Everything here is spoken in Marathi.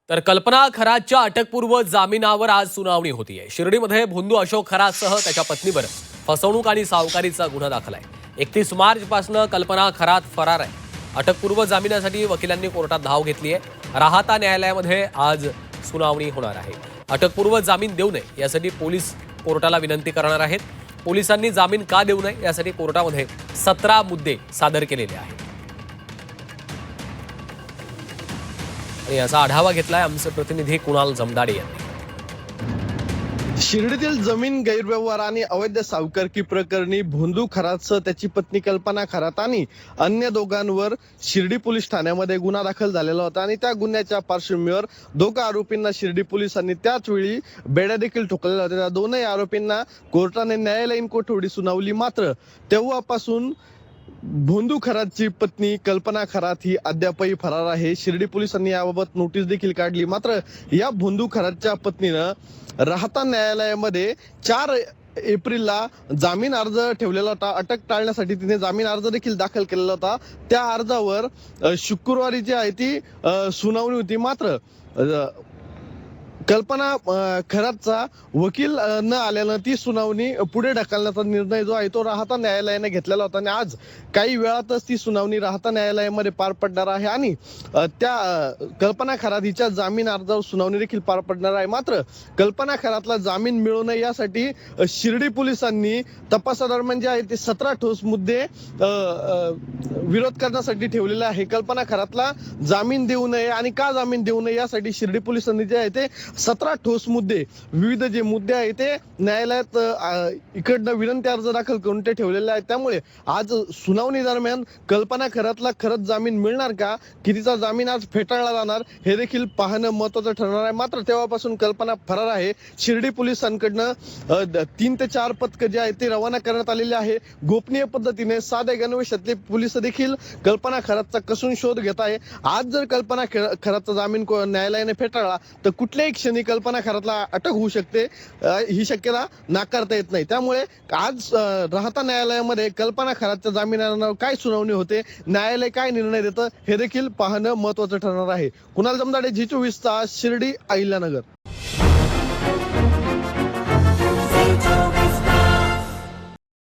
तर कल्पना खरातच्या अटकपूर्व जामिनावर आज सुनावणी होतीये। शिर्डीमध्ये भोंदू अशोक खरातसह त्याच्या पत्नीवर फसवणूक आणि सावकारीचा गुन्हा दाखल आहे। 31 मार्चपासून कल्पना खरात फरार आहे। अटकपूर्व जामिनासाठी वकिलांनी कोर्टात धाव घेतली आहे। राहाता न्यायालयामध्ये आज सुनावणी होणार आहे। अटकपूर्व जामीन देऊ नये यासाठी पोलीस कोर्टाला विनंती करणार आहेत। पोलिसांनी जामीन का देऊ नये यासाठी कोर्टामध्ये 17 मुद्दे सादर केलेले आहेत। आणि याचा आढावा घेतलाय आमचे प्रतिनिधी कुणाल जमदाडे यांनी। शिर्डीतील जमीन गैरव्यवहार आणि अवैध सावकारकी प्रकरणी भोंदू खरातसह त्याची पत्नी कल्पना खरात आणि अन्य दोघांवर शिर्डी पोलीस ठाण्यामध्ये गुन्हा दाखल झालेला होता आणि त्या गुन्ह्याच्या पार्श्वभूमीवर दोघा आरोपींना शिर्डी पोलिसांनी त्याच वेळी बेड्या देखील ठोकलेल्या होत्या। त्या दोनही आरोपींना कोर्टाने न्यायालयीन कोठडी सुनावली। मात्र तेव्हापासून भोंदू खरातची पत्नी कल्पना खरात ही अद्यापही फरार आहे। शिर्डी पोलिसांनी याबाबत नोटीस देखील काढली। मात्र या भोंदू खरातच्या पत्नीनं राहाता न्यायालयामध्ये 4 एप्रिलला जामीन अर्ज ठेवलेला होता। अटक टाळण्यासाठी तिने जामीन अर्ज देखील दाखल केलेला होता। त्या अर्जावर शुक्रवारी जी आहे ती सुनावणी होती। मात्र कल्पना खरातचा वकील न आल्यानं ती सुनावणी पुढे ढकलण्याचा निर्णय जो आहे तो राहाता न्यायालयाने घेतलेला होता आणि आज काही वेळातच ती सुनावणी राहाता न्यायालयामध्ये पार पडणार आहे आणि त्या कल्पना खरात हिच्या जामीन अर्जावर सुनावणी देखील पार पडणार आहे। मात्र कल्पना खरातला जामीन मिळू नये यासाठी शिर्डी पोलिसांनी तपासादरम्यान जे आहे ते 17 ठोस मुद्दे विरोध करण्यासाठी ठेवलेले आहे। कल्पना खरातला जामीन देऊ नये आणि का जामीन देऊ नये यासाठी शिर्डी पोलिसांनी जे आहे ते 17 ठोस मुद्दे, विविध जे मुद्दे आहेत ते न्यायालयात इकडनं विनंती अर्ज दाखल करून ते ठेवलेले आहेत। त्यामुळे आज सुनावणी दरम्यान कल्पना खरातला खरंच जामीन मिळणार का, कितीचा जामीन आज फेटाळला जाणार हे देखील पाहणं महत्त्वाचं ठरणार आहे। मात्र तेव्हापासून कल्पना फरार आहे। शिर्डी पोलिसांकडनं 3 ते 4 पथकं जे आहेत ते रवाना करण्यात आलेले आहे। गोपनीय पद्धतीने साध्या गणवेशातले पोलीस देखील कल्पना खरातचा कसून शोध घेत आहे। आज जर कल्पना खरातचा जामीन न्यायालयाने फेटाळला तर कुठल्याही क्षणी कल्पना खरातला अटक होऊ शकते, ही शक्यता नाकारता येत नाही। त्यामुळे आज राहाता न्यायालयामध्ये कल्पना खरातच्या जामिनावर काय सुनावणी होते, न्यायालय काय निर्णय देतं हे देखील पाहणं महत्त्वाचं ठरणार आहे। कुणाल जमदाडे, G24 शिर्डी, अहिल्यानगर।